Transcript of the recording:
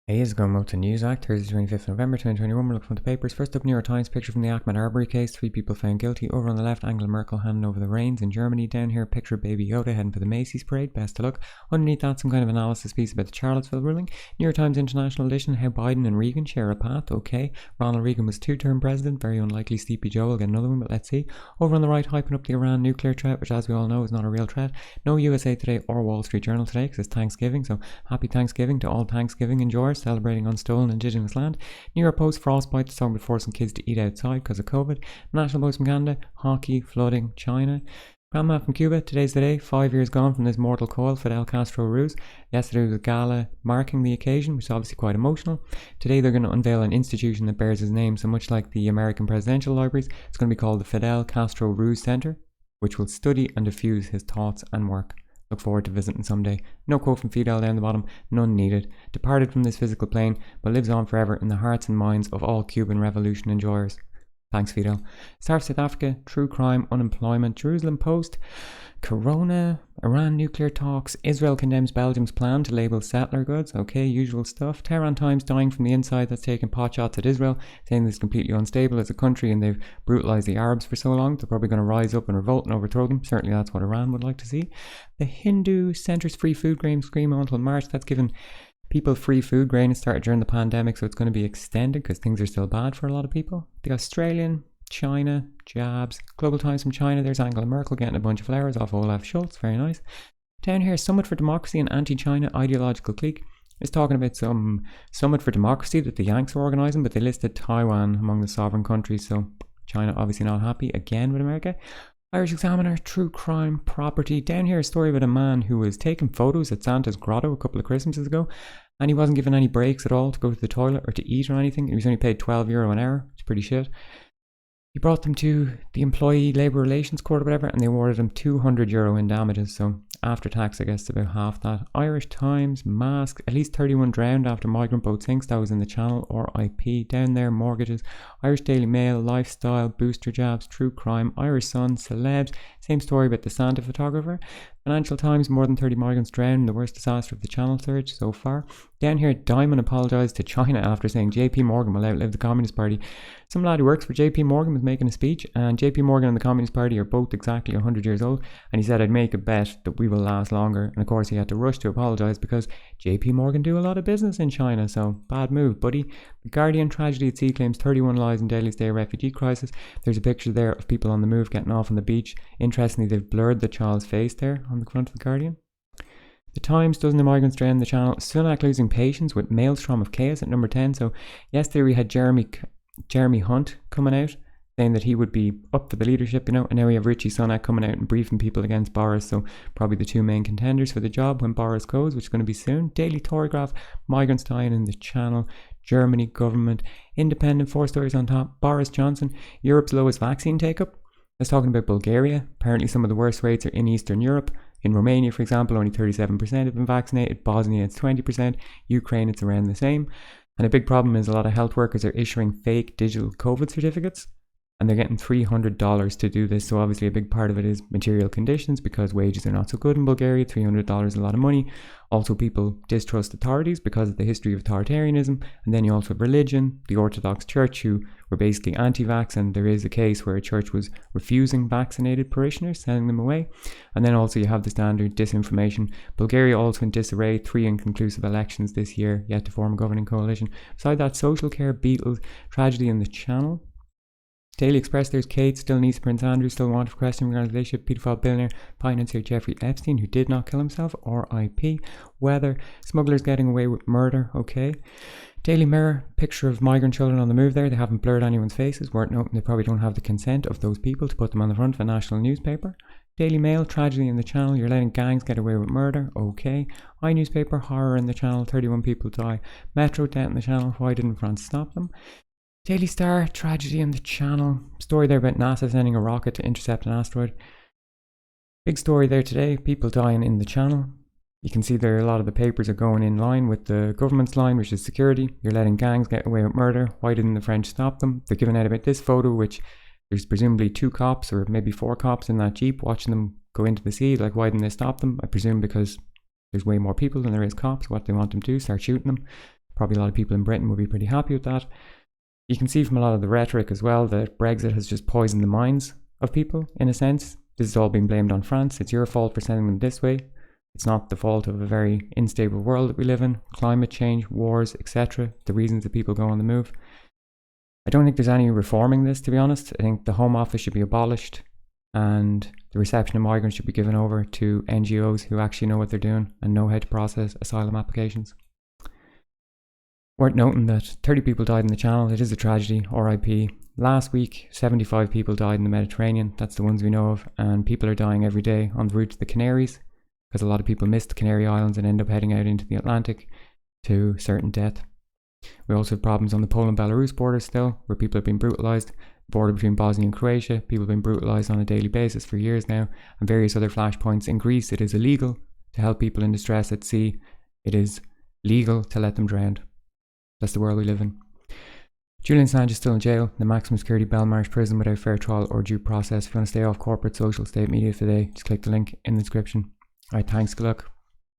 Hey, it's going well to News Act, Thursday 25th November 2021. We're looking at the papers. First up, New York Times picture from the Ahmed Arbery case. 3 people found guilty. Over on the left, Angela Merkel handing over the reins in Germany. Down here, picture of Baby Yoda heading for the Macy's parade. Best of luck. Underneath that, some kind of analysis piece about the Charlottesville ruling. New York Times International Edition, how Biden and Reagan share a path. Okay. Ronald Reagan was 2-term president. Very unlikely Sleepy Joe will get another one, but let's see. Over on the right, hyping up the Iran nuclear threat, which as we all know is not a real threat. No USA Today or Wall Street Journal today because it's Thanksgiving. So happy Thanksgiving to all Thanksgiving enjoyers celebrating on stolen Indigenous land. New York Post, frostbite, the song before forcing kids to eat outside because of COVID. National Post from Canada, hockey, flooding, China. Grandma from Cuba, today's the day, 5 years gone from this mortal coil, Fidel Castro ruse. Yesterday was a gala marking the occasion, which is obviously quite emotional. Today they're going to unveil an institution that bears his name, so much like the American presidential libraries, it's going to be called the Fidel Castro Ruse Center, which will study and diffuse his thoughts and work. Look forward to visiting someday. No quote from Fidel down the bottom, none needed. Departed from this physical plane, but lives on forever in the hearts and minds of all Cuban Revolution enjoyers. Thanks, Fidel. Star of South Africa, true crime, unemployment, Jerusalem Post, Corona, Iran nuclear talks, Israel condemns Belgium's plan to label settler goods. Okay, usual stuff. Tehran Times, dying from the inside, that's taking potshots at Israel, saying this is completely unstable as a country and they've brutalised the Arabs for so long. They're probably going to rise up and revolt and overthrow them. Certainly that's what Iran would like to see. The Hindu centres free food grain scheme until March. That's given people free food grain. It started during the pandemic, so it's going to be extended because things are still bad for a lot of people. The Australian, China, jabs. Global Times from China, there's Angela Merkel getting a bunch of flowers off Olaf Scholz. Very nice. Down here, Summit for Democracy and Anti-China Ideological Clique is talking about some Summit for Democracy that the Yanks are organising, but they listed Taiwan among the sovereign countries, so China obviously not happy again with America. Irish Examiner, true crime, property. Down here, a story about a man who was taking photos at Santa's grotto a couple of Christmases ago, and he wasn't given any breaks at all to go to the toilet or to eat or anything. He was only paid €12 an hour. It's pretty shit. He brought them to the Employee Labour Relations Court or whatever, and they awarded him €200 in damages. So after tax, I guess it's about half that. Irish Times, masks, at least 31 drowned after migrant boat sinks. That was in the Channel, or IP. Down there, mortgages. Irish Daily Mail, lifestyle, booster jabs, true crime. Irish Sun, celebs. Same story about the Santa photographer. Financial Times, more than 30 migrants drowned in the worst disaster of the Channel surge so far. Down here, Diamond apologised to China after saying JP Morgan will outlive the Communist Party. Some lad who works for JP Morgan was making a speech, and JP Morgan and the Communist Party are both exactly 100 years old, and he said, I'd make a bet that we will last longer. And of course he had to rush to apologise because JP Morgan do a lot of business in China, so bad move, buddy. The Guardian, tragedy at sea, claims 31 lives in Delhi's day refugee crisis. There's a picture there of people on the move getting off on the beach. Interestingly, they've blurred the child's face there on the front of the Guardian. The Times, dozen of migrants drowned in the Channel. Sunak losing patience with maelstrom of chaos at number 10. So yesterday we had Jeremy Hunt coming out saying that he would be up for the leadership, and now we have Richie Sunak coming out and briefing people against Boris, so probably the two main contenders for the job when Boris goes, which is going to be soon. Daily Telegraph, migrants dying in the Channel, Germany government, Independent, 4 stories on top. Boris Johnson, Europe's lowest vaccine take-up. Let's talking about Bulgaria. Apparently some of the worst rates are in Eastern Europe. In Romania, for example, only 37% have been vaccinated. Bosnia, it's 20%. Ukraine, it's around the same. And a big problem is a lot of health workers are issuing fake digital COVID certificates, and they're getting $300 to do this. So obviously a big part of it is material conditions because wages are not so good in Bulgaria. $300 is a lot of money. Also, people distrust authorities because of the history of authoritarianism. And then you also have religion, the Orthodox Church, who were basically anti-vax, and there is a case where a church was refusing vaccinated parishioners, sending them away. And then also you have the standard disinformation. Bulgaria also in disarray, 3 inconclusive elections this year, yet to form a governing coalition. Beside that, social care, Beatles, tragedy in the Channel. Daily Express, there's Kate, still needs Prince Andrew, still wanted for questioning regarding the relationship. Pedophile billionaire, financier Jeffrey Epstein, who did not kill himself, R.I.P. Weather, smugglers getting away with murder, okay. Daily Mirror, picture of migrant children on the move there. They haven't blurred anyone's faces, worth noting they probably don't have the consent of those people to put them on the front of a national newspaper. Daily Mail, tragedy in the Channel, you're letting gangs get away with murder, okay. iNewspaper, horror in the Channel, 31 people die. Metro, death in the Channel, why didn't France stop them? Daily Star, tragedy in the Channel. Story there about NASA sending a rocket to intercept an asteroid. Big story there today, people dying in the Channel. You can see there a lot of the papers are going in line with the government's line, which is security. You're letting gangs get away with murder. Why didn't the French stop them? They're giving out about this photo, which there's presumably 2 cops or maybe 4 cops in that Jeep watching them go into the sea. Like, why didn't they stop them? I presume because there's way more people than there is cops. What they want them to do, start shooting them. Probably a lot of people in Britain will be pretty happy with that. You can see from a lot of the rhetoric as well that Brexit has just poisoned the minds of people, in a sense. This is all being blamed on France. It's your fault for sending them this way. It's not the fault of a very unstable world that we live in. Climate change, wars, etc. The reasons that people go on the move. I don't think there's any reforming this, to be honest. I think the Home Office should be abolished and the reception of migrants should be given over to NGOs who actually know what they're doing and know how to process asylum applications. Worth noting that 30 people died in the Channel. It is a tragedy, RIP. Last week, 75 people died in the Mediterranean. That's the ones we know of. And people are dying every day on the route to the Canaries, because a lot of people miss the Canary Islands and end up heading out into the Atlantic to certain death. We also have problems on the Poland-Belarus border still, where people have been brutalised. The border between Bosnia and Croatia, people have been brutalised on a daily basis for years now. And various other flashpoints. In Greece, it is illegal to help people in distress at sea. It is legal to let them drown. That's the world we live in. Julian Assange is still in jail, the maximum security Belmarsh prison without fair trial or due process. If you want to stay off corporate social state media today, just click the link in the description. Alright, thanks, good luck.